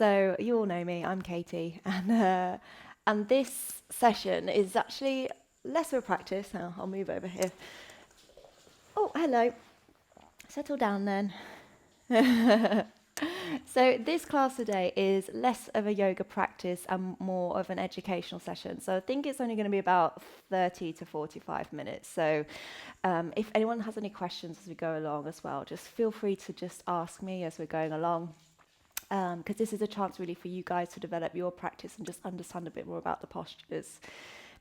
So you all know me, I'm Katie, and this session is actually less of a practice. Now I'll move over here. Oh, hello. Settle down then. So this class today is less of a yoga practice and more of an educational session. So I think it's only going to be about 30 to 45 minutes. So if anyone has any questions as we go along as well, just feel free to just ask me as we're going along. Because this is a chance really for you guys to develop your practice and just understand a bit more about the postures.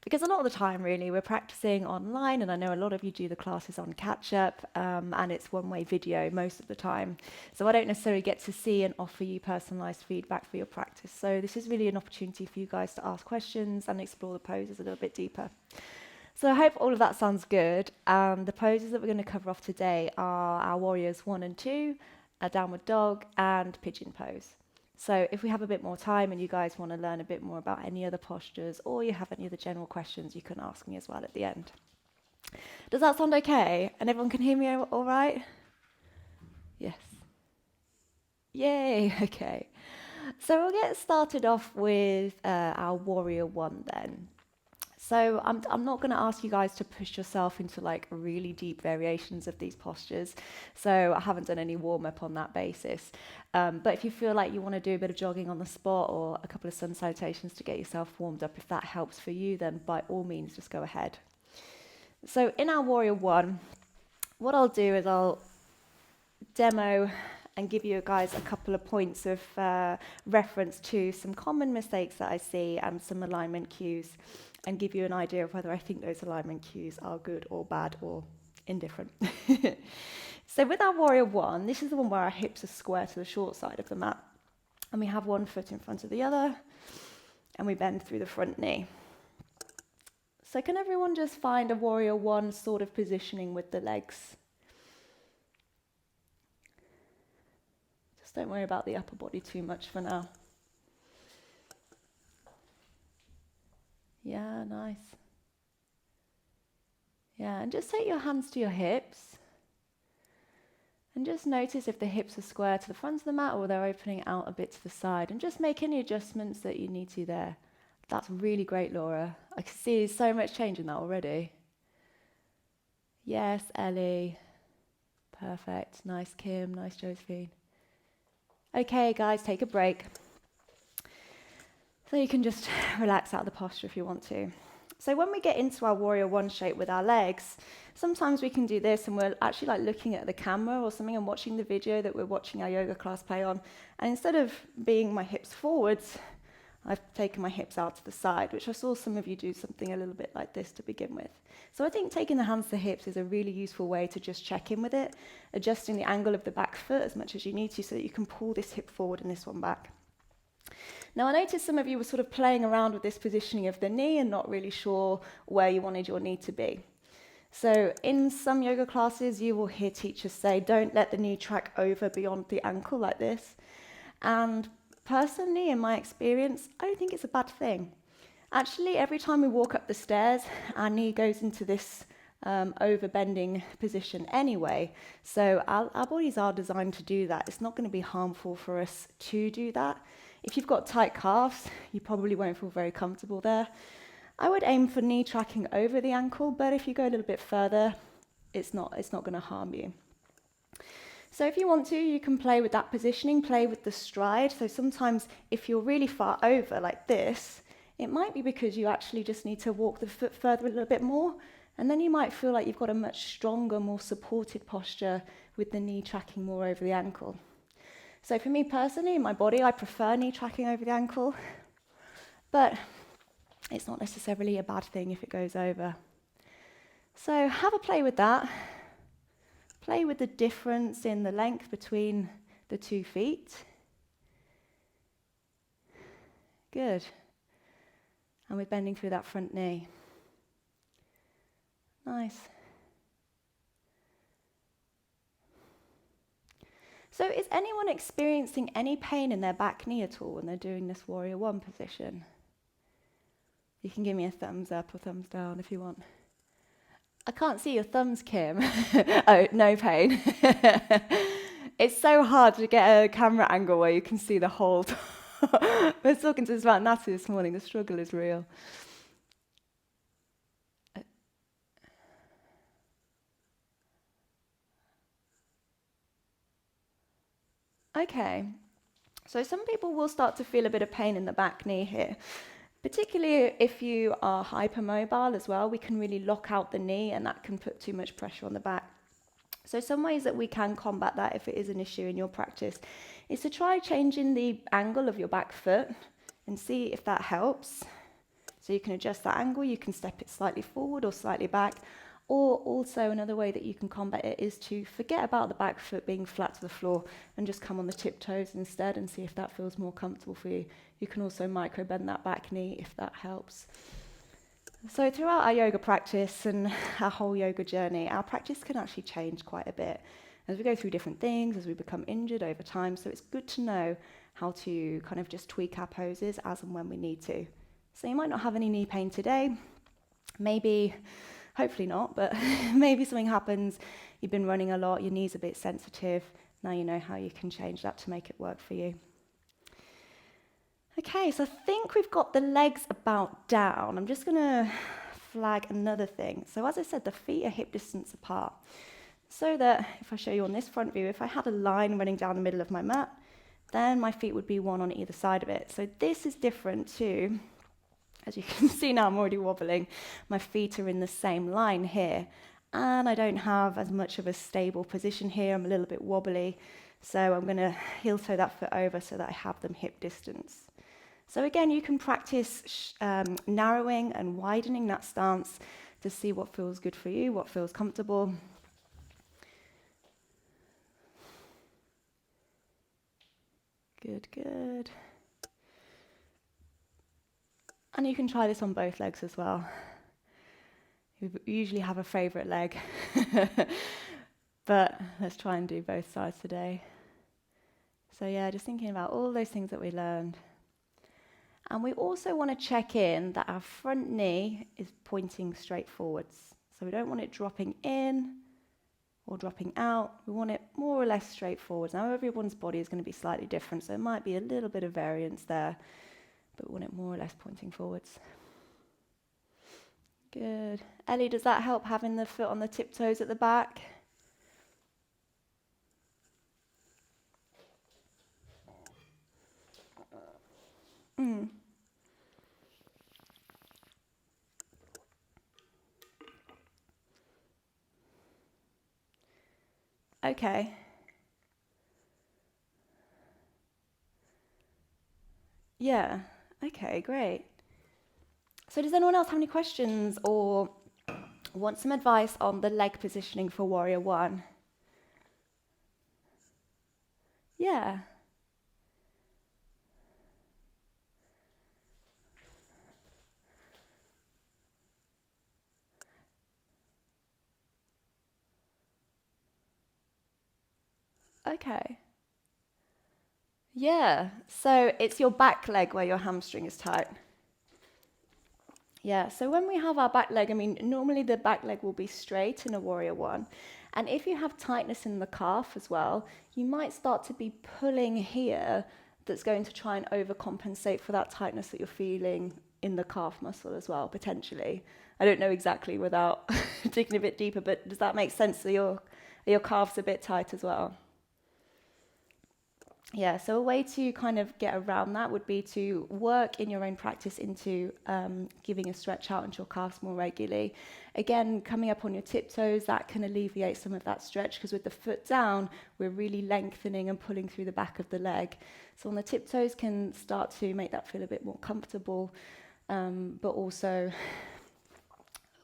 Because a lot of the time, really, we're practicing online, and I know a lot of you do the classes on catch-up, and it's one-way video most of the time. So I don't necessarily get to see and offer you personalised feedback for your practice. So this is really an opportunity for you guys to ask questions and explore the poses a little bit deeper. So I hope all of that sounds good. The poses that we're going to cover off today are our Warriors 1 and 2, a Downward Dog, and Pigeon Pose. So if we have a bit more time and you guys want to learn a bit more about any other postures or you have any other general questions, you can ask me as well at the end. Does that sound okay? And everyone can hear me all right? Yes. Yay, okay. So we'll get started off with our Warrior 1 then. So I'm not going to ask you guys to push yourself into like really deep variations of these postures. So I haven't done any warm-up on that basis. But if you feel like you want to do a bit of jogging on the spot or a couple of sun salutations to get yourself warmed up, if that helps for you, then by all means, just go ahead. So in our Warrior 1, what I'll do is I'll demo and give you guys a couple of points of reference to some common mistakes that I see and some alignment cues, and give you an idea of whether I think those alignment cues are good or bad or indifferent. So with our Warrior 1, this is the one where our hips are square to the short side of the mat. And we have one foot in front of the other, and we bend through the front knee. So can everyone just find a Warrior 1 sort of positioning with the legs? Just don't worry about the upper body too much for now. Yeah, nice. Yeah, and just take your hands to your hips. And just notice if the hips are square to the front of the mat or they're opening out a bit to the side. And just make any adjustments that you need to there. That's really great, Laura. I can see so much change in that already. Yes, Ellie. Perfect. Nice, Kim. Nice, Josephine. Okay, guys, take a break. So you can just relax out of the posture if you want to. So when we get into our Warrior 1 shape with our legs, sometimes we can do this and we're actually like looking at the camera or something and watching the video that we're watching our yoga class play on. And instead of being my hips forwards, I've taken my hips out to the side, which I saw some of you do something a little bit like this to begin with. So I think taking the hands to the hips is a really useful way to just check in with it, adjusting the angle of the back foot as much as you need to so that you can pull this hip forward and this one back. Now, I noticed some of you were sort of playing around with this positioning of the knee and not really sure where you wanted your knee to be. So in some yoga classes, you will hear teachers say, don't let the knee track over beyond the ankle like this. And personally, in my experience, I don't think it's a bad thing. Actually, every time we walk up the stairs, our knee goes into this over-bending position anyway. So our bodies are designed to do that. It's not going to be harmful for us to do that. If you've got tight calves, you probably won't feel very comfortable there. I would aim for knee tracking over the ankle, but if you go a little bit further, it's not going to harm you. So if you want to, you can play with that positioning, play with the stride. So sometimes if you're really far over like this, it might be because you actually just need to walk the foot further a little bit more, and then you might feel like you've got a much stronger, more supported posture with the knee tracking more over the ankle. So for me personally, in my body, I prefer knee tracking over the ankle, but it's not necessarily a bad thing if it goes over. So have a play with that. Play with the difference in the length between the 2 feet. Good. And we're bending through that front knee. Nice. So is anyone experiencing any pain in their back knee at all when they're doing this Warrior 1 position? You can give me a thumbs up or thumbs down if you want. I can't see your thumbs, Kim. Oh, no pain. It's so hard to get a camera angle where you can see the whole I was talking to this about Natalie this morning. The struggle is real. Okay, so some people will start to feel a bit of pain in the back knee here. Particularly if you are hypermobile as well, we can really lock out the knee and that can put too much pressure on the back. So some ways that we can combat that if it is an issue in your practice is to try changing the angle of your back foot and see if that helps. So you can adjust that angle, you can step it slightly forward or slightly back, or also another way that you can combat it is to forget about the back foot being flat to the floor and just come on the tiptoes instead and see if that feels more comfortable for you. You can also micro bend that back knee if that helps. So throughout our yoga practice and our whole yoga journey, our practice can actually change quite a bit as we go through different things, as we become injured over time. So it's good to know how to kind of just tweak our poses as and when we need to. So you might not have any knee pain today, maybe, hopefully not, but maybe something happens, you've been running a lot, your knee's a bit sensitive, now you know how you can change that to make it work for you. Okay, so I think we've got the legs about down. I'm just gonna flag another thing. So as I said, the feet are hip distance apart. So that if I show you on this front view, if I had a line running down the middle of my mat, then my feet would be one on either side of it. So this is different to, as you can see now, I'm already wobbling. My feet are in the same line here. And I don't have as much of a stable position here. I'm a little bit wobbly. So I'm gonna heel toe that foot over so that I have them hip distance. So again, you can practice narrowing and widening that stance to see what feels good for you, what feels comfortable. Good, good. And you can try this on both legs as well. We usually have a favorite leg, but let's try and do both sides today. So yeah, just thinking about all those things that we learned. And we also want to check in that our front knee is pointing straight forwards. So we don't want it dropping in or dropping out. We want it more or less straight forwards. Now everyone's body is going to be slightly different, so there might be a little bit of variance there, but we want it more or less pointing forwards. Good. Ellie, does that help having the foot on the tiptoes at the back? Okay. Yeah. Okay, great. So does anyone else have any questions or want some advice on the leg positioning for Warrior One? Yeah. Okay. Yeah. So it's your back leg where your hamstring is tight. Yeah, so when we have our back leg, I mean, normally the back leg will be straight in a Warrior One. And if you have tightness in the calf as well, you might start to be pulling here that's going to try and overcompensate for that tightness that you're feeling in the calf muscle as well, potentially. I don't know exactly without digging a bit deeper, but does that make sense? So your calves a bit tight as well? Yeah, so a way to kind of get around that would be to work in your own practice into giving a stretch out into your calves more regularly. Again, coming up on your tiptoes, that can alleviate some of that stretch because with the foot down, we're really lengthening and pulling through the back of the leg. So on the tiptoes can start to make that feel a bit more comfortable, but also,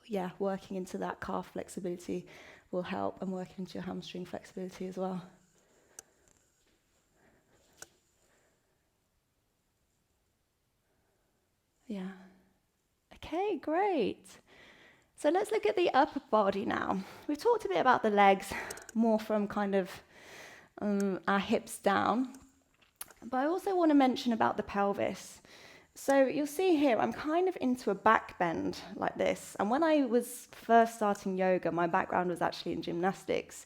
yeah, working into that calf flexibility will help and working into your hamstring flexibility as well. Yeah. Okay, great. So let's look at the upper body now. We've talked a bit about the legs, more from kind of our hips down. But I also want to mention about the pelvis. So you'll see here, I'm kind of into a back bend like this. And when I was first starting yoga, my background was actually in gymnastics.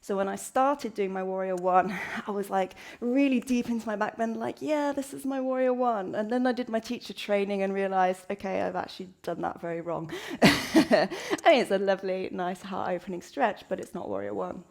So when I started doing my Warrior One, I was like really deep into my back bend, like, yeah, this is my Warrior One. And then I did my teacher training and realized, okay, I've actually done that very wrong. I mean, it's a lovely, nice, heart-opening stretch, but it's not Warrior One.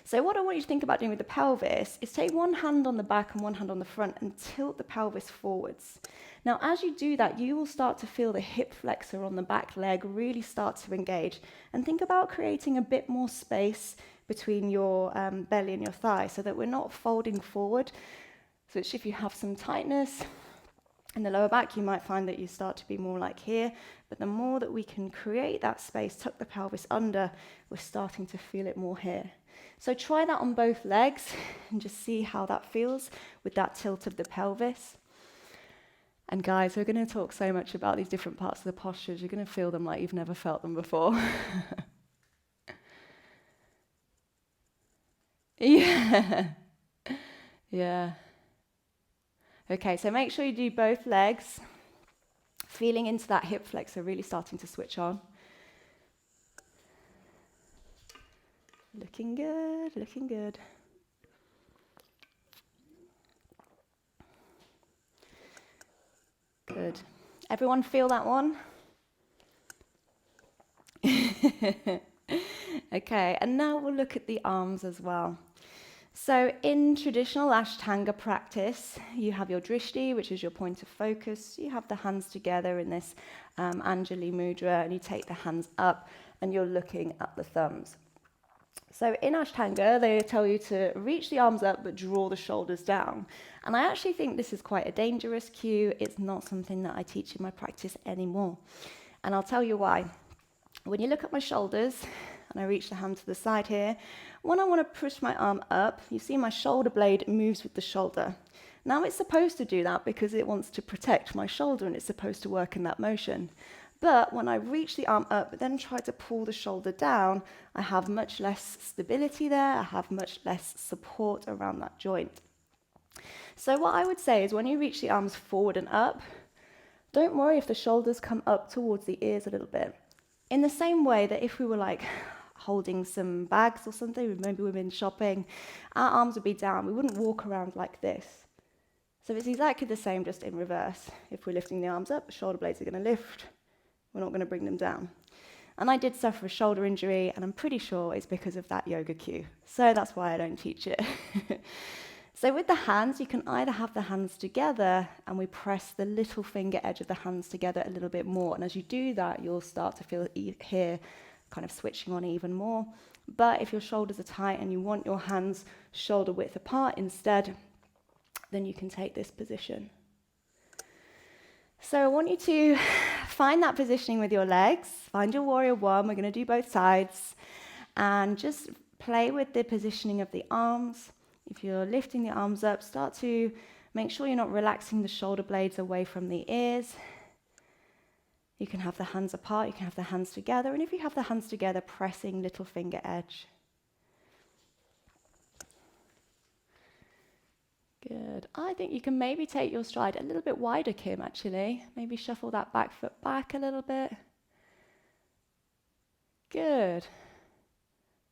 So what I want you to think about doing with the pelvis is take one hand on the back and one hand on the front and tilt the pelvis forwards. Now, as you do that, you will start to feel the hip flexor on the back leg really start to engage. And think about creating a bit more space between your belly and your thigh so that we're not folding forward. So if you have some tightness in the lower back, you might find that you start to be more like here. But the more that we can create that space, tuck the pelvis under, we're starting to feel it more here. So try that on both legs and just see how that feels with that tilt of the pelvis. And guys, we're going to talk so much about these different parts of the postures. You're going to feel them like you've never felt them before. Yeah. Yeah. Okay, so make sure you do both legs, feeling into that hip flexor, really starting to switch on. Looking good, looking good. Good. Everyone feel that one? Okay, and now we'll look at the arms as well. So in traditional Ashtanga practice, you have your drishti, which is your point of focus. You have the hands together in this Anjali mudra, and you take the hands up, and you're looking at the thumbs. So in Ashtanga, they tell you to reach the arms up, but draw the shoulders down. And I actually think this is quite a dangerous cue. It's not something that I teach in my practice anymore. And I'll tell you why. When you look at my shoulders, and I reach the hand to the side here, when I want to push my arm up, you see my shoulder blade moves with the shoulder. Now it's supposed to do that because it wants to protect my shoulder and it's supposed to work in that motion. But when I reach the arm up, but then try to pull the shoulder down, I have much less stability there, I have much less support around that joint. So what I would say is when you reach the arms forward and up, don't worry if the shoulders come up towards the ears a little bit. In the same way that if we were like holding some bags or something, maybe we've been shopping, our arms would be down. We wouldn't walk around like this. So it's exactly the same, just in reverse. If we're lifting the arms up, the shoulder blades are going to lift. We're not going to bring them down. And I did suffer a shoulder injury, and I'm pretty sure it's because of that yoga cue. So that's why I don't teach it. So with the hands, you can either have the hands together and we press the little finger edge of the hands together a little bit more. And as you do that, you'll start to feel here kind of switching on even more. But if your shoulders are tight and you want your hands shoulder width apart instead, then you can take this position. So I want you to find that positioning with your legs, find your Warrior One, we're going to do both sides, and just play with the positioning of the arms. If you're lifting the arms up, start to make sure you're not relaxing the shoulder blades away from the ears. You can have the hands apart, you can have the hands together, and if you have the hands together, pressing little finger edge. Good. I think you can maybe take your stride a little bit wider, Kim, actually. Maybe shuffle that back foot back a little bit. Good.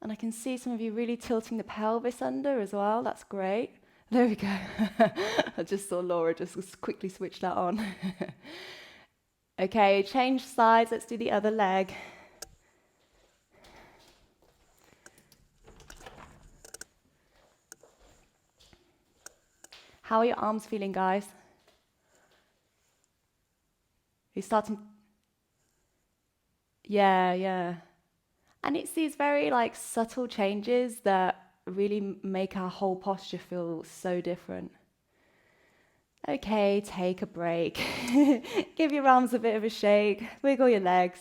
And I can see some of you really tilting the pelvis under as well. That's great. There we go. I just saw Laura just quickly switch that on. Okay, change sides. Let's do the other leg. How are your arms feeling, guys? You're starting... Yeah. And it's these very subtle changes that really make our whole posture feel so different. Okay, take a break. Give your arms a bit of a shake. Wiggle your legs.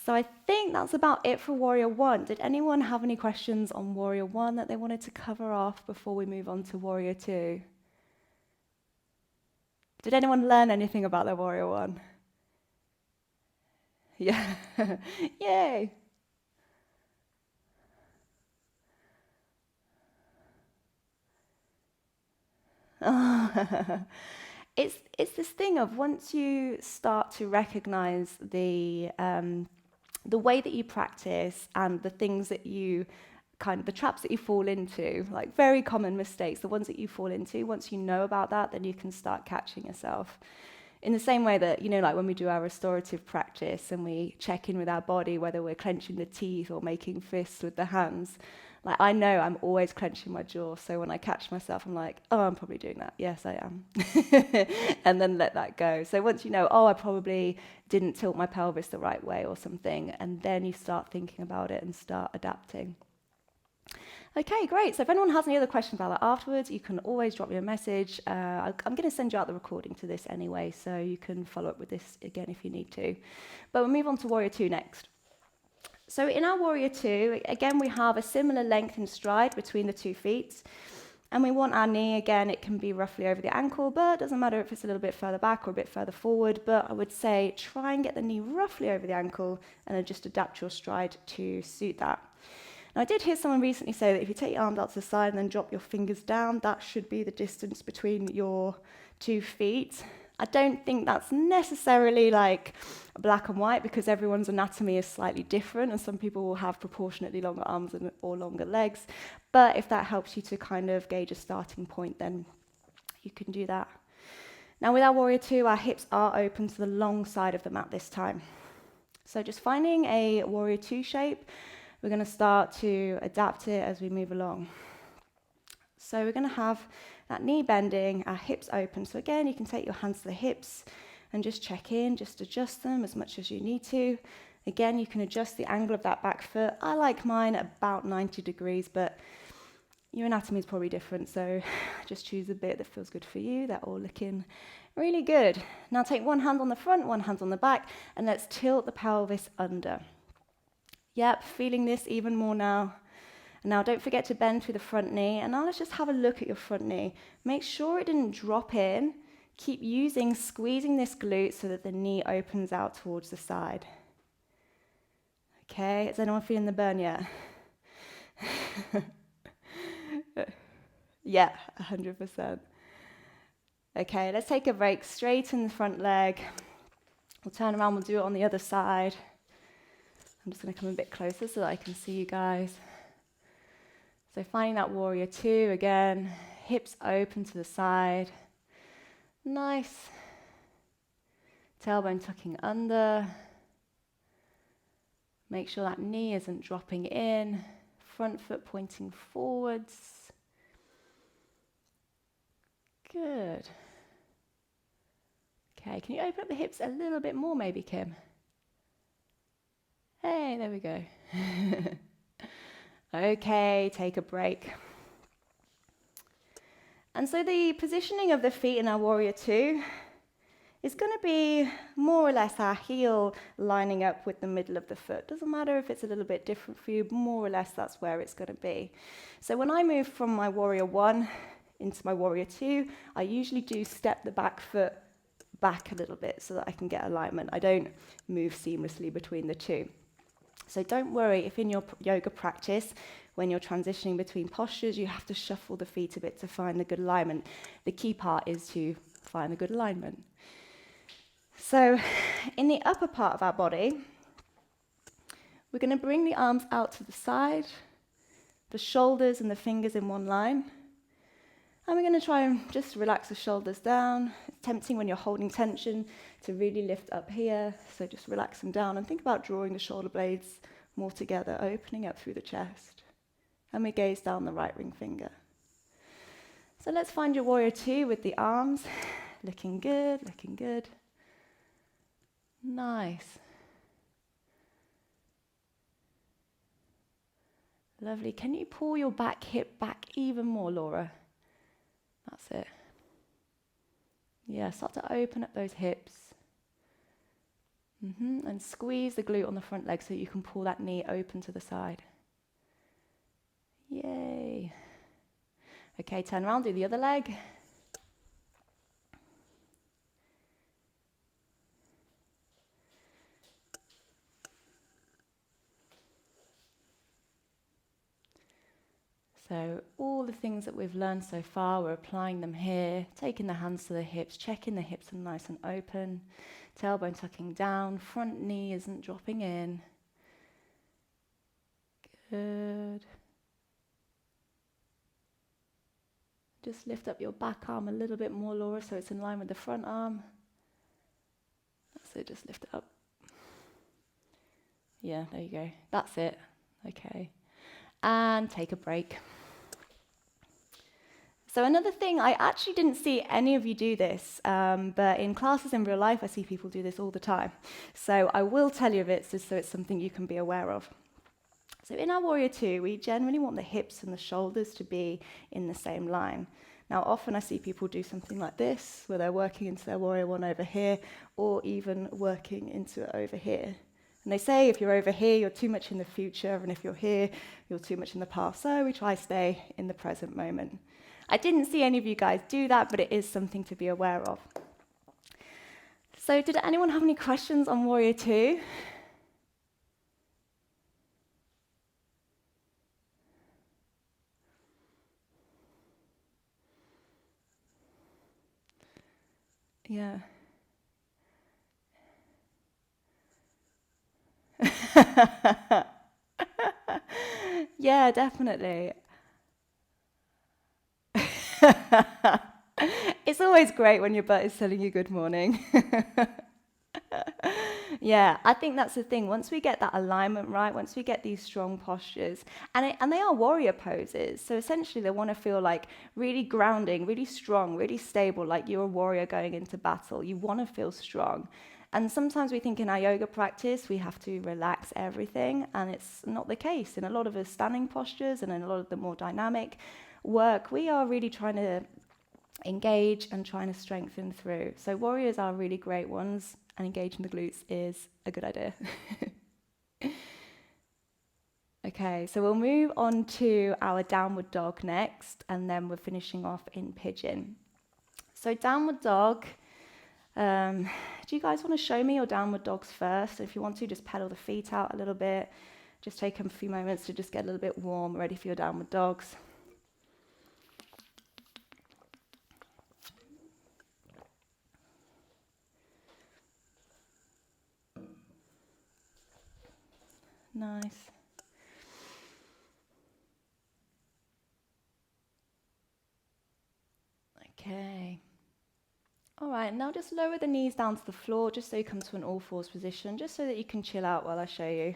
So I think that's about it for Warrior One. Did anyone have any questions on Warrior One that they wanted to cover off before we move on to Warrior Two? Did anyone learn anything about their Warrior One? Yeah. Yay. It's this thing of once you start to recognize the the way that you practice and the things that you the traps that you fall into, like very common mistakes, the ones that you fall into, once you know about that, then you can start catching yourself. In the same way that, like when we do our restorative practice and we check in with our body, whether we're clenching the teeth or making fists with the hands, like I know I'm always clenching my jaw. So when I catch myself, I'm like, oh, I'm probably doing that. Yes, I am. And then let that go. So once you know, oh, I probably didn't tilt my pelvis the right way or something, and then you start thinking about it and start adapting. Okay, great. So if anyone has any other questions about that afterwards, you can always drop me a message. I'm going to send you out the recording to this anyway, so you can follow up with this again if you need to. But we'll move on to Warrior 2 next. So in our Warrior 2, again, we have a similar length in stride between the 2 feet. And we want our knee, again, it can be roughly over the ankle, but it doesn't matter if it's a little bit further back or a bit further forward. But I would say try and get the knee roughly over the ankle and then just adapt your stride to suit that. Now, I did hear someone recently say that if you take your arms out to the side and then drop your fingers down, that should be the distance between your 2 feet. I don't think that's necessarily like black and white, because everyone's anatomy is slightly different and some people will have proportionately longer arms or longer legs. But if that helps you to kind of gauge a starting point, then you can do that. Now with our Warrior 2, our hips are open to the long side of the mat this time. So just finding a Warrior 2 shape, we're going to start to adapt it as we move along. So we're going to have that knee bending, our hips open. So again, you can take your hands to the hips and just check in, just adjust them as much as you need to. Again, you can adjust the angle of that back foot. I like mine at about 90 degrees, but your anatomy is probably different. So just choose a bit that feels good for you. They're all looking really good. Now take one hand on the front, one hand on the back, and let's tilt the pelvis under. Yep, feeling this even more now. And now don't forget to bend through the front knee. And now let's just have a look at your front knee. Make sure it didn't drop in. Keep squeezing this glute so that the knee opens out towards the side. Okay, is anyone feeling the burn yet? Yeah, 100%. Okay, let's take a break. Straighten the front leg. We'll turn around, we'll do it on the other side. I'm just going to come a bit closer so that I can see you guys. So finding that Warrior 2 again, hips open to the side. Nice. Tailbone tucking under. Make sure that knee isn't dropping in. Front foot pointing forwards. Good. Okay, can you open up the hips a little bit more maybe, Kim? Hey, there we go. Okay, take a break. And so the positioning of the feet in our Warrior 2 is going to be more or less our heel lining up with the middle of the foot. Doesn't matter if it's a little bit different for you, but more or less that's where it's going to be. So when I move from my Warrior 1 into my Warrior 2, I usually do step the back foot back a little bit so that I can get alignment. I don't move seamlessly between the two. So don't worry if in your yoga practice, when you're transitioning between postures, you have to shuffle the feet a bit to find the good alignment. The key part is to find the good alignment. So in the upper part of our body, we're going to bring the arms out to the side, the shoulders and the fingers in one line. And we're going to try and just relax the shoulders down. It's tempting when you're holding tension to really lift up here. So just relax them down and think about drawing the shoulder blades more together, opening up through the chest. And we gaze down the right ring finger. So let's find your Warrior 2 with the arms. Looking good, looking good. Nice. Lovely. Can you pull your back hip back even more, Laura? That's it. Yeah, start to open up those hips. And squeeze the glute on the front leg so you can pull that knee open to the side. Yay. Okay, turn around, do the other leg. So all the things that we've learned so far, we're applying them here, taking the hands to the hips, checking the hips are nice and open, tailbone tucking down, front knee isn't dropping in. Good. Just lift up your back arm a little bit more, Laura, so it's in line with the front arm. That's it, just lift it up. Yeah, there you go. That's it. Okay. And take a break. So another thing, I actually didn't see any of you do this, but in classes in real life, I see people do this all the time. So I will tell you of it just so it's something you can be aware of. So in our Warrior 2, we generally want the hips and the shoulders to be in the same line. Now, often I see people do something like this, where they're working into their Warrior 1 over here, or even working into it over here. And they say if you're over here, you're too much in the future, and if you're here, you're too much in the past. So we try to stay in the present moment. I didn't see any of you guys do that, but it is something to be aware of. So did anyone have any questions on Warrior 2? Yeah. Yeah, definitely. It's always great when your butt is telling you good morning. Yeah, I think that's the thing. Once we get that alignment right, once we get these strong postures, and they are warrior poses, so essentially they want to feel like really grounding, really strong, really stable, like you're a warrior going into battle. You want to feel strong. And sometimes we think in our yoga practice we have to relax everything, and it's not the case. In a lot of the standing postures and in a lot of the more dynamic work, we are really trying to engage and trying to strengthen through. So warriors are really great ones, and engaging the glutes is a good idea. Okay, so we'll move on to our downward dog next, and then we're finishing off in pigeon. So downward dog, do you guys want to show me your downward dogs first? If you want to, just pedal the feet out a little bit. Just take a few moments to just get a little bit warm, ready for your downward dogs. Nice. Okay. All right, now just lower the knees down to the floor, just so you come to an all fours position, just so that you can chill out while I show you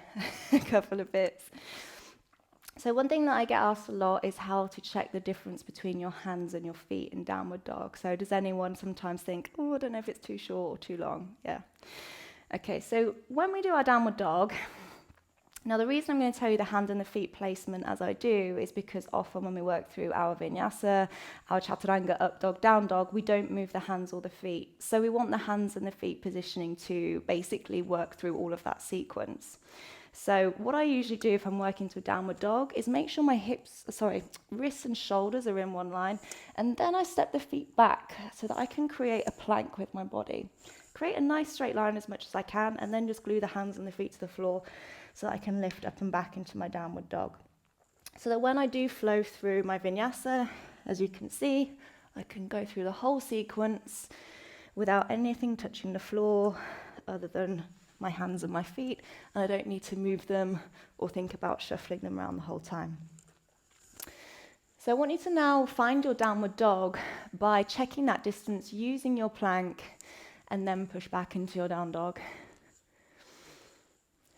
a couple of bits. So one thing that I get asked a lot is how to check the difference between your hands and your feet in downward dog. So does anyone sometimes think, oh, I don't know if it's too short or too long? Yeah. Okay, so when we do our downward dog, now the reason I'm going to tell you the hand and the feet placement as I do is because often when we work through our vinyasa, our chaturanga, up dog, down dog, we don't move the hands or the feet. So we want the hands and the feet positioning to basically work through all of that sequence. So what I usually do if I'm working to a downward dog is make sure my wrists and shoulders are in one line, and then I step the feet back so that I can create a plank with my body. Create a nice straight line as much as I can, and then just glue the hands and the feet to the floor so that I can lift up and back into my downward dog. So that when I do flow through my vinyasa, as you can see, I can go through the whole sequence without anything touching the floor other than my hands and my feet, and I don't need to move them or think about shuffling them around the whole time. So I want you to now find your downward dog by checking that distance using your plank, and then push back into your down dog.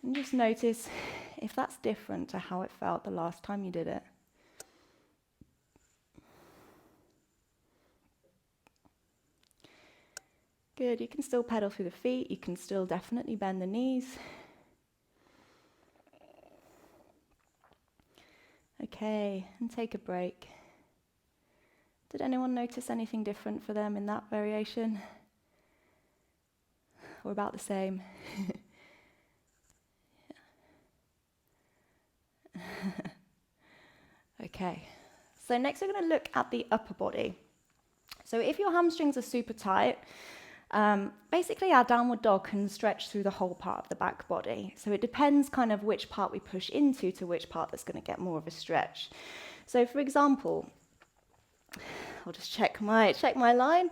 And just notice if that's different to how it felt the last time you did it. Good, you can still pedal through the feet, you can still definitely bend the knees. Okay, and take a break. Did anyone notice anything different for them in that variation? Or about the same? Okay, so next we're going to look at the upper body. So if your hamstrings are super tight, basically our downward dog can stretch through the whole part of the back body. So it depends kind of which part we push into to which part that's going to get more of a stretch. So for example, I'll just check my line.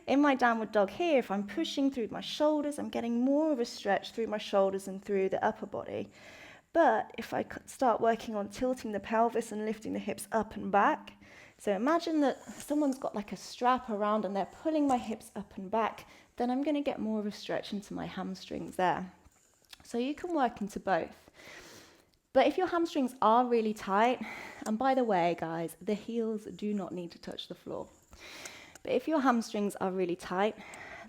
In my downward dog here, if I'm pushing through my shoulders, I'm getting more of a stretch through my shoulders and through the upper body. But if I start working on tilting the pelvis and lifting the hips up and back, so imagine that someone's got like a strap around and they're pulling my hips up and back, then I'm going to get more of a stretch into my hamstrings there. So you can work into both. But if your hamstrings are really tight, and by the way, guys, the heels do not need to touch the floor. But if your hamstrings are really tight,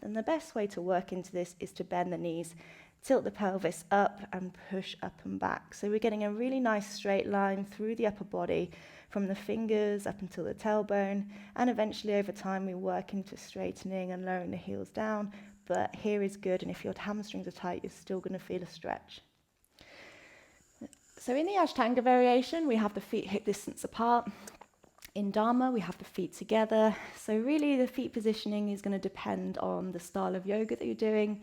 then the best way to work into this is to bend the knees, tilt the pelvis up and push up and back. So we're getting a really nice straight line through the upper body from the fingers up until the tailbone, and eventually over time we work into straightening and lowering the heels down. But here is good, and if your hamstrings are tight, you're still going to feel a stretch. So in the Ashtanga variation, we have the feet hip distance apart. In Dharma, we have the feet together. So really the feet positioning is going to depend on the style of yoga that you're doing.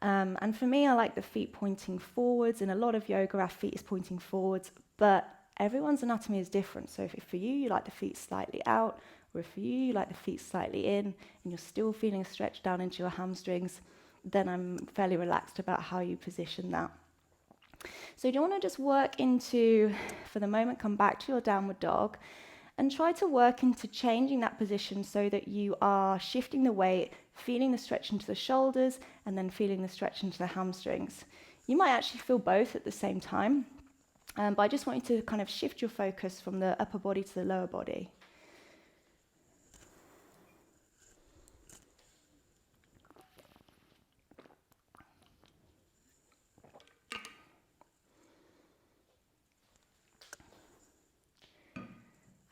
And for me, I like the feet pointing forwards. In a lot of yoga, our feet is pointing forwards, but everyone's anatomy is different. So if for you like the feet slightly out, or if for you like the feet slightly in, and you're still feeling a stretch down into your hamstrings, then I'm fairly relaxed about how you position that. So you want to just work into, for the moment, come back to your downward dog and try to work into changing that position so that you are shifting the weight, feeling the stretch into the shoulders, and then feeling the stretch into the hamstrings. You might actually feel both at the same time, but I just want you to kind of shift your focus from the upper body to the lower body.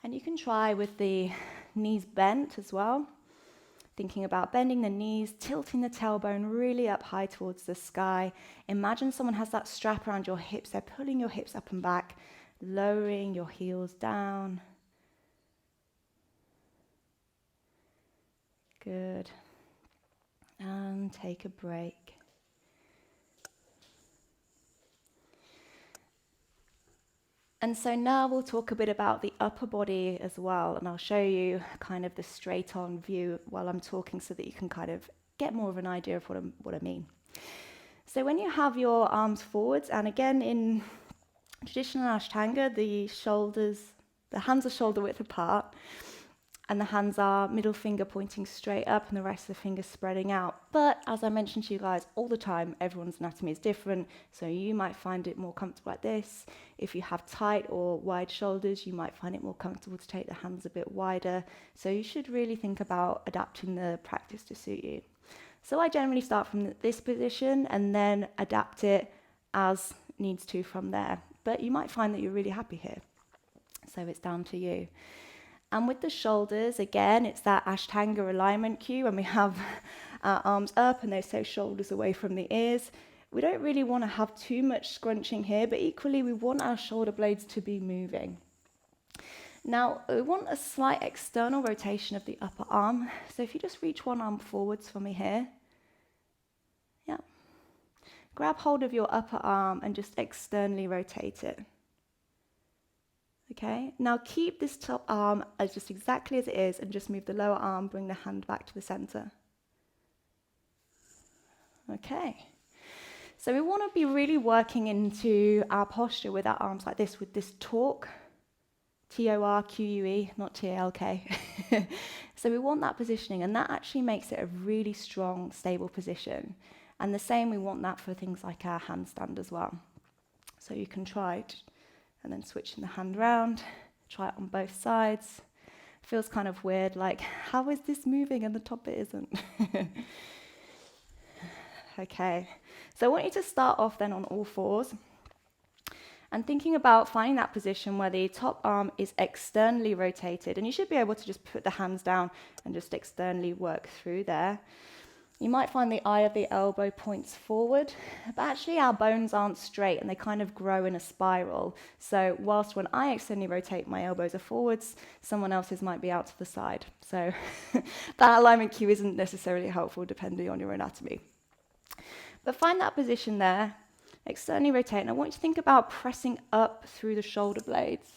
And you can try with the knees bent as well, thinking about bending the knees, tilting the tailbone really up high towards the sky. Imagine someone has that strap around your hips. They're pulling your hips up and back, lowering your heels down. Good. And take a break. And so now we'll talk a bit about the upper body as well, and I'll show you kind of the straight-on view while I'm talking so that you can kind of get more of an idea of what I mean. So when you have your arms forwards, and again in traditional Ashtanga, the hands are shoulder width apart, and the hands are middle finger pointing straight up and the rest of the fingers spreading out. But as I mentioned to you guys all the time, everyone's anatomy is different, so you might find it more comfortable like this. If you have tight or wide shoulders, you might find it more comfortable to take the hands a bit wider. So you should really think about adapting the practice to suit you. So I generally start from this position and then adapt it as needs to from there. But you might find that you're really happy here. So it's down to you. And with the shoulders, again, it's that Ashtanga alignment cue when we have our arms up and those shoulders away from the ears. We don't really want to have too much scrunching here, but equally we want our shoulder blades to be moving. Now, we want a slight external rotation of the upper arm. So if you just reach one arm forwards for me here. Yeah. Grab hold of your upper arm and just externally rotate it. Okay, now keep this top arm as just exactly as it is and just move the lower arm, bring the hand back to the center. Okay, so we want to be really working into our posture with our arms like this, with this torque, T-O-R-Q-U-E, not T-A-L-K. So we want that positioning, and that actually makes it a really strong, stable position. And the same, we want that for things like our handstand as well. So you can try it. And then switching the hand round, try it on both sides. Feels kind of weird, like, how is this moving and the top bit isn't? Okay, so I want you to start off then on all fours and thinking about finding that position where the top arm is externally rotated, and you should be able to just put the hands down and just externally work through there. You might find the eye of the elbow points forward, but actually our bones aren't straight and they kind of grow in a spiral. So whilst when I externally rotate, my elbows are forwards, someone else's might be out to the side. So that alignment cue isn't necessarily helpful depending on your anatomy. But find that position there, externally rotate, and I want you to think about pressing up through the shoulder blades.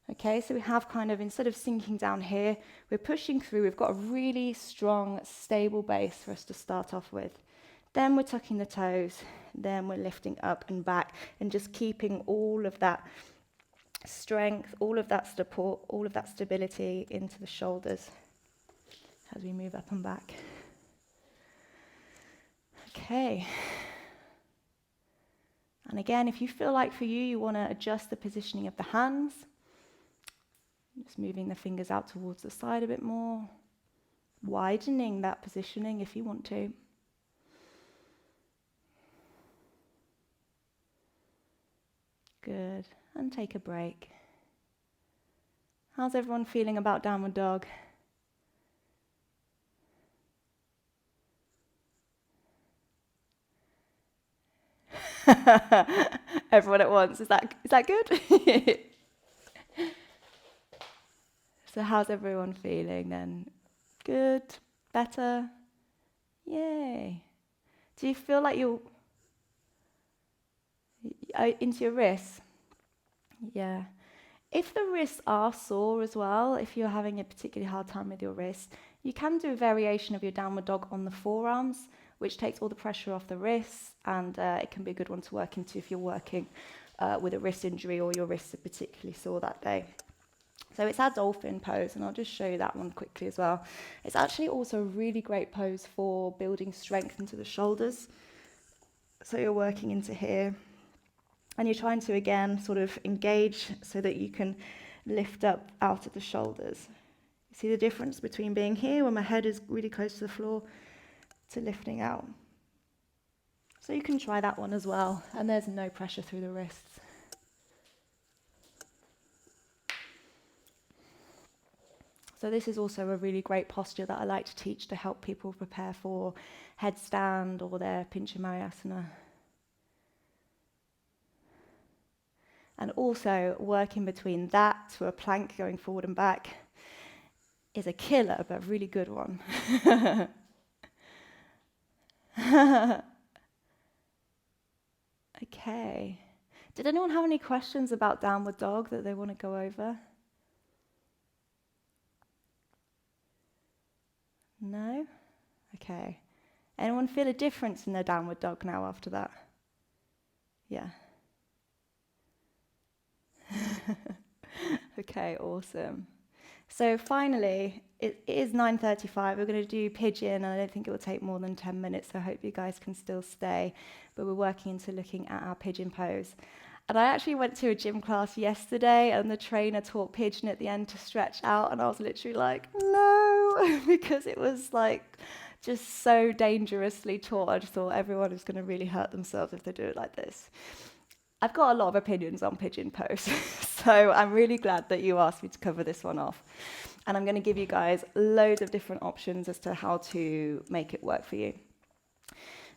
Okay, so we have kind of, instead of sinking down here, we're pushing through. We've got a really strong, stable base for us to start off with. Then we're tucking the toes, then we're lifting up and back and just keeping all of that strength, all of that support, all of that stability into the shoulders as we move up and back. Okay. And again, if you feel like for you, you want to adjust the positioning of the hands, just moving the fingers out towards the side a bit more, widening that positioning if you want to. Good. And take a break. How's everyone feeling about downward dog? Everyone at once. Is that good? So how's everyone feeling then? Good? Better? Yay. Do you feel like you're into your wrists? Yeah. If the wrists are sore as well, if you're having a particularly hard time with your wrists, you can do a variation of your downward dog on the forearms, which takes all the pressure off the wrists, and it can be a good one to work into if you're working with a wrist injury or your wrists are particularly sore that day. So it's our Dolphin Pose, and I'll just show you that one quickly as well. It's actually also a really great pose for building strength into the shoulders. So you're working into here, and you're trying to, again, sort of engage so that you can lift up out of the shoulders. You see the difference between being here, when my head is really close to the floor, to lifting out. So you can try that one as well, and there's no pressure through the wrists. So this is also a really great posture that I like to teach to help people prepare for headstand or their Pigeon Pose. And also working between that to a plank going forward and back is a killer, but a really good one. Okay. Did anyone have any questions about downward dog that they want to go over? No? Okay. Anyone feel a difference in their downward dog now after that? Yeah. Okay, awesome. So finally, it is 9:35. We're going to do pigeon, and I don't think it will take more than 10 minutes, so I hope you guys can still stay. But we're working into looking at our pigeon pose. And I actually went to a gym class yesterday, and the trainer taught pigeon at the end to stretch out, and I was literally like, no, because it was like just so dangerously taught. I just thought everyone is going to really hurt themselves if they do it like this. I've got a lot of opinions on Pigeon Pose, so I'm really glad that you asked me to cover this one off. And I'm going to give you guys loads of different options as to how to make it work for you.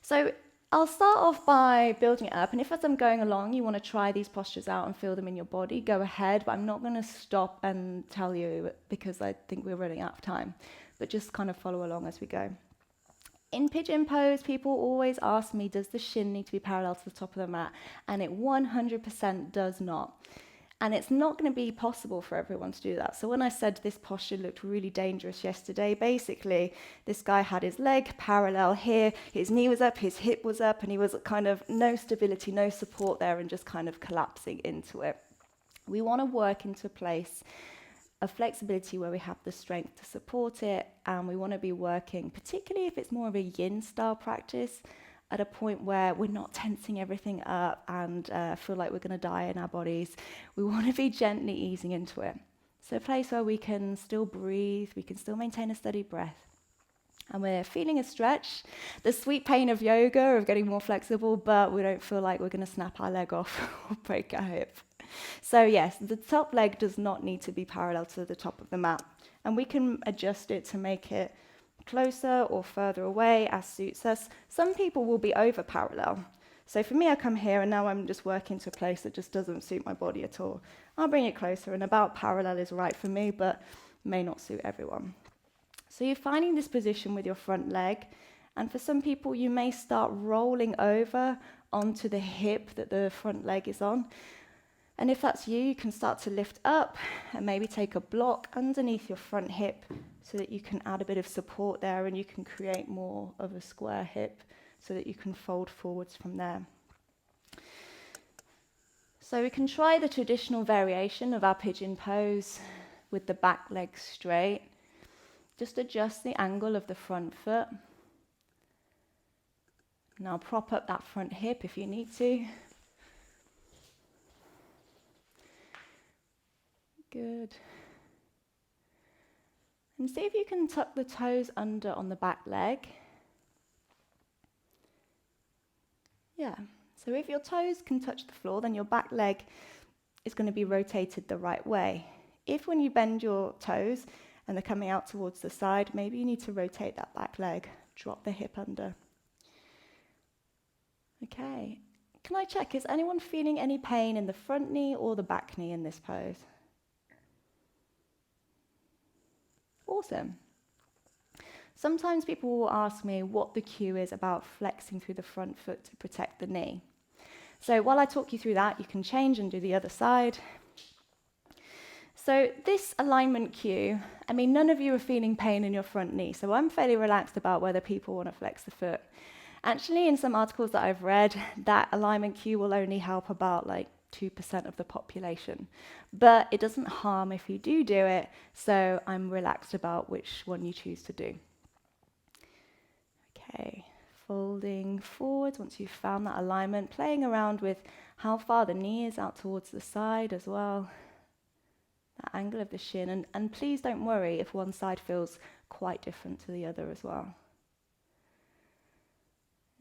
So I'll start off by building it up, and if as I'm going along you want to try these postures out and feel them in your body, go ahead, but I'm not going to stop and tell you because I think we're running out of time, but just kind of follow along as we go. In Pigeon Pose, people always ask me, does the shin need to be parallel to the top of the mat? And it 100% does not. And it's not going to be possible for everyone to do that. So when I said this posture looked really dangerous yesterday, basically this guy had his leg parallel here, his knee was up, his hip was up, and he was kind of no stability, no support there, and just kind of collapsing into it. We want to work into a place of flexibility where we have the strength to support it, and we want to be working, particularly if it's more of a yin style practice, at a point where we're not tensing everything up and feel like we're going to die in our bodies. We want to be gently easing into it. So a place where we can still breathe, we can still maintain a steady breath, and we're feeling a stretch, the sweet pain of yoga, of getting more flexible, but we don't feel like we're going to snap our leg off or break our hip. So yes, the top leg does not need to be parallel to the top of the mat, and we can adjust it to make it closer or further away as suits us. Some people will be over parallel. So for me, I come here and now I'm just working to a place that just doesn't suit my body at all. I'll bring it closer, and about parallel is right for me, but may not suit everyone. So you're finding this position with your front leg, and for some people you may start rolling over onto the hip that the front leg is on. And if that's you, you can start to lift up and maybe take a block underneath your front hip so that you can add a bit of support there and you can create more of a square hip so that you can fold forwards from there. So we can try the traditional variation of our pigeon pose with the back leg straight. Just adjust the angle of the front foot. Now prop up that front hip if you need to. Good. And see if you can tuck the toes under on the back leg. Yeah. So if your toes can touch the floor, then your back leg is going to be rotated the right way. If when you bend your toes and they're coming out towards the side, maybe you need to rotate that back leg, drop the hip under. Okay. Can I check, is anyone feeling any pain in the front knee or the back knee in this pose? Awesome. Sometimes people will ask me what the cue is about flexing through the front foot to protect the knee. So while I talk you through that, you can change and do the other side. So this alignment cue, I mean, none of you are feeling pain in your front knee, so I'm fairly relaxed about whether people want to flex the foot. Actually, in some articles that I've read, that alignment cue will only help about like 2% of the population. But it doesn't harm if you do it, so I'm relaxed about which one you choose to do. Okay, folding forwards once you've found that alignment, playing around with how far the knee is out towards the side as well. That angle of the shin, and please don't worry if one side feels quite different to the other as well.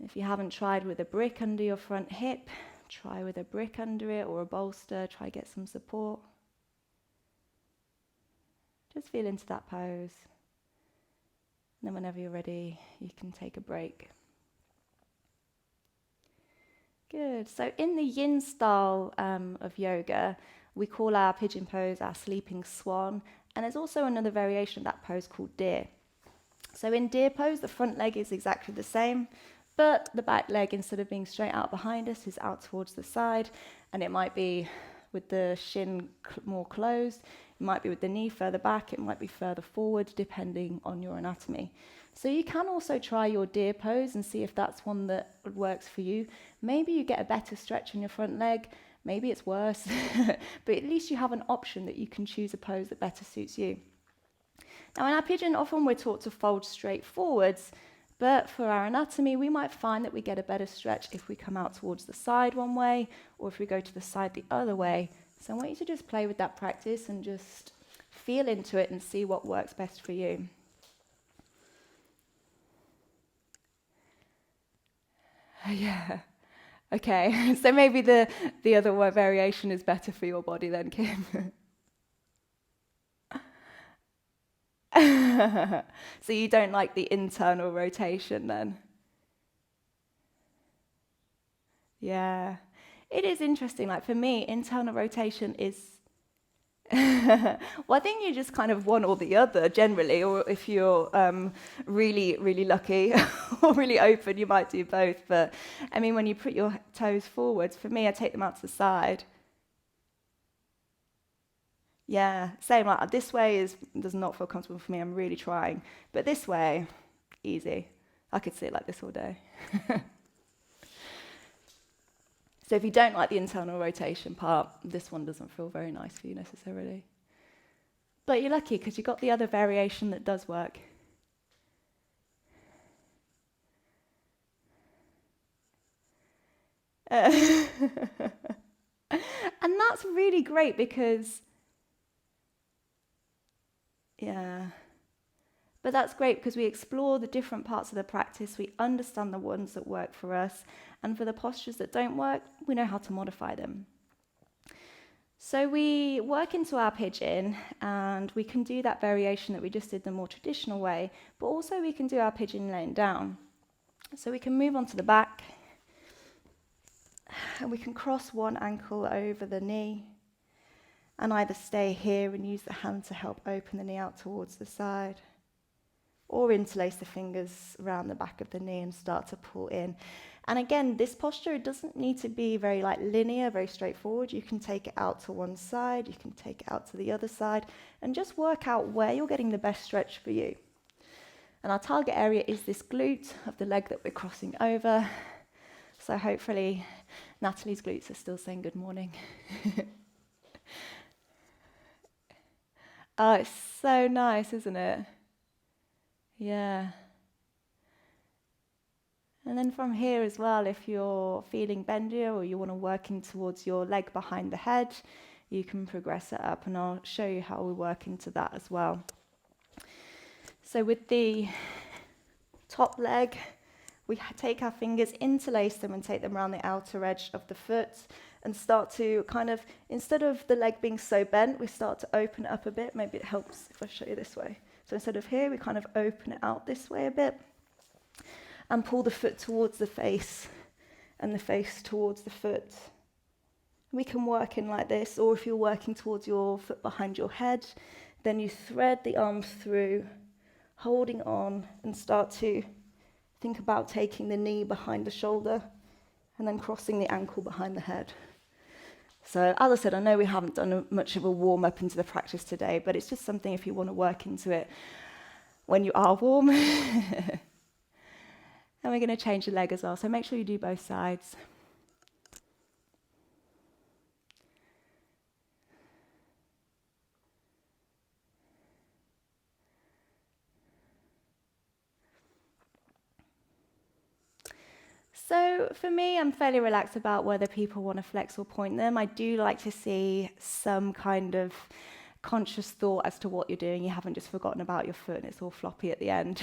If you haven't tried with a brick under your front hip, try with a brick under it or a bolster, try get some support. Just feel into that pose. And then whenever you're ready, you can take a break. Good. So in the yin style of yoga, we call our pigeon pose our sleeping swan, and there's also another variation of that pose called deer. So in deer pose, the front leg is exactly the same, but the back leg, instead of being straight out behind us, is out towards the side, and it might be with the shin more closed, it might be with the knee further back, it might be further forward, depending on your anatomy. So you can also try your deer pose and see if that's one that works for you. Maybe you get a better stretch in your front leg, maybe it's worse, but at least you have an option that you can choose a pose that better suits you. Now in our pigeon, often we're taught to fold straight forwards, but for our anatomy, we might find that we get a better stretch if we come out towards the side one way, or if we go to the side the other way. So I want you to just play with that practice and just feel into it and see what works best for you. Yeah. Okay, so maybe the other variation is better for your body then, Kim. So you don't like the internal rotation then? Yeah. It is interesting, like for me, internal rotation is well, I think you just kind of one or the other generally, or if you're really, really lucky or really open, you might do both. But I mean, when you put your toes forwards, for me, I take them out to the side. Yeah, same, like this way does not feel comfortable for me, I'm really trying. But this way, easy. I could sit like this all day. So if you don't like the internal rotation part, this one doesn't feel very nice for you necessarily. But you're lucky because you got the other variation that does work. And that's really great because, yeah. But that's great because we explore the different parts of the practice, we understand the ones that work for us, and for the postures that don't work, we know how to modify them. So we work into our pigeon, and we can do that variation that we just did the more traditional way, but also we can do our pigeon laying down. So we can move onto the back, and we can cross one ankle over the knee, and either stay here and use the hand to help open the knee out towards the side, or interlace the fingers around the back of the knee and start to pull in. And again, this posture, it doesn't need to be very linear, very straightforward. You can take it out to one side, you can take it out to the other side, and just work out where you're getting the best stretch for you. And our target area is this glute of the leg that we're crossing over. So hopefully Natalie's glutes are still saying good morning. Oh, it's so nice, isn't it? Yeah. And then from here as well, if you're feeling bendier or you want to work in towards your leg behind the head, you can progress it up, and I'll show you how we work into that as well. So with the top leg, we take our fingers, interlace them and take them around the outer edge of the foot and start to kind of, instead of the leg being so bent, we start to open it up a bit. Maybe it helps if I show you this way. So instead of here, we kind of open it out this way a bit and pull the foot towards the face and the face towards the foot. We can work in like this, or if you're working towards your foot behind your head, then you thread the arms through, holding on, and start to think about taking the knee behind the shoulder and then crossing the ankle behind the head. So as I said, I know we haven't done much of a warm-up into the practice today, but it's just something if you want to work into it when you are warm. And we're going to change the leg as well, so make sure you do both sides. So for me, I'm fairly relaxed about whether people want to flex or point them. I do like to see some kind of conscious thought as to what you're doing. You haven't just forgotten about your foot and it's all floppy at the end.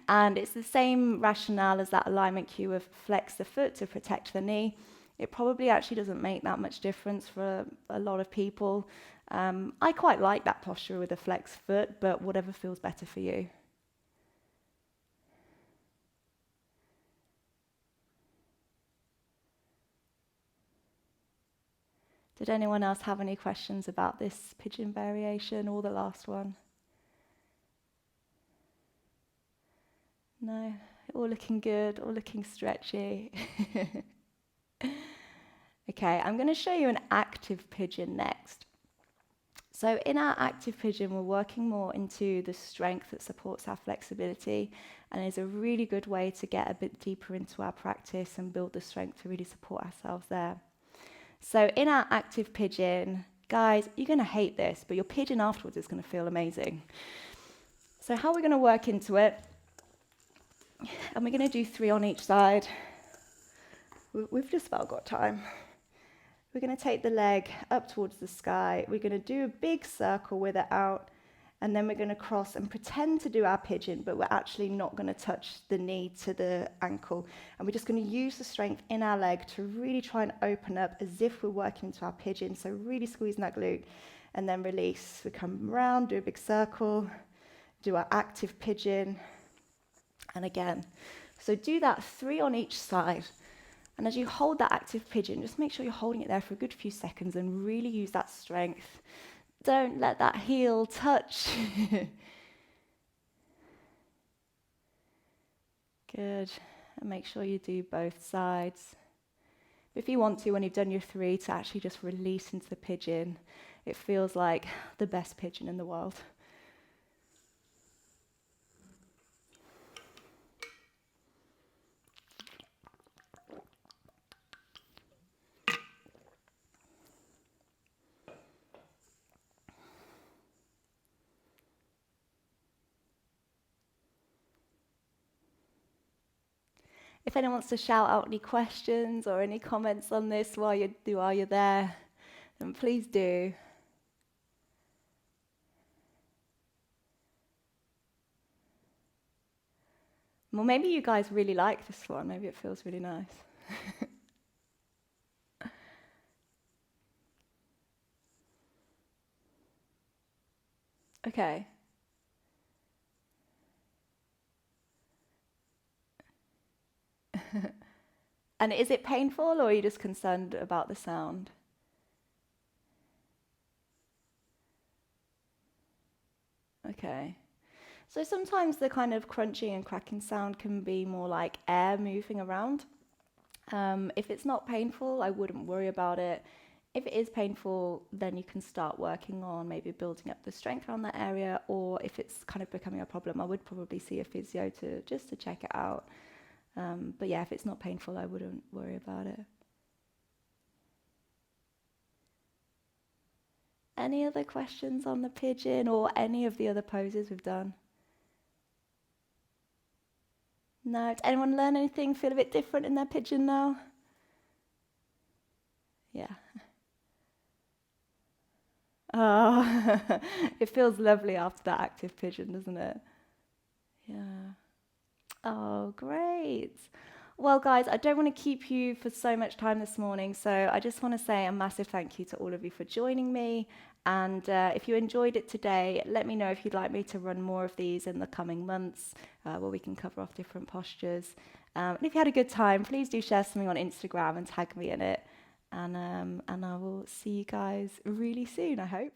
And it's the same rationale as that alignment cue of flex the foot to protect the knee. It probably actually doesn't make that much difference for a lot of people. I quite like that posture with a flexed foot, but whatever feels better for you. Did anyone else have any questions about this pigeon variation or the last one? No? All looking good, all looking stretchy. Okay, I'm going to show you an active pigeon next. So in our active pigeon, we're working more into the strength that supports our flexibility, and is a really good way to get a bit deeper into our practice and build the strength to really support ourselves there. So in our active pigeon, guys, you're going to hate this, but your pigeon afterwards is going to feel amazing. So how we're going to work into it, and we're going to do 3 on each side. We've just about got time. We're going to take the leg up towards the sky. We're going to do a big circle with it out, and then we're going to cross and pretend to do our pigeon, but we're actually not going to touch the knee to the ankle. And we're just going to use the strength in our leg to really try and open up as if we're working into our pigeon. So really squeezing that glute, and then release. We come around, do a big circle, do our active pigeon, and again. So do that 3 on each side. And as you hold that active pigeon, just make sure you're holding it there for a good few seconds and really use that strength. Don't let that heel touch. Good. And make sure you do both sides. If you want to, when you've done your 3, to actually just release into the pigeon, it feels like the best pigeon in the world. If anyone wants to shout out any questions or any comments on this while you're there, then please do. Well, maybe you guys really like this one. Maybe it feels really nice. Okay. And is it painful, or are you just concerned about the sound? Okay. So sometimes the kind of crunching and cracking sound can be more like air moving around. If it's not painful, I wouldn't worry about it. If it is painful, then you can start working on maybe building up the strength around that area, or if it's kind of becoming a problem, I would probably see a physio just to check it out. But yeah, if it's not painful, I wouldn't worry about it. Any other questions on the pigeon or any of the other poses we've done? No? Did anyone learn anything, feel a bit different in their pigeon now? Yeah. Oh, it feels lovely after that active pigeon, doesn't it? Yeah. Oh, great. Well, guys, I don't want to keep you for so much time this morning, so I just want to say a massive thank you to all of you for joining me. And if you enjoyed it today, let me know if you'd like me to run more of these in the coming months where we can cover off different postures. And if you had a good time, please do share something on Instagram and tag me in it. And I will see you guys really soon, I hope.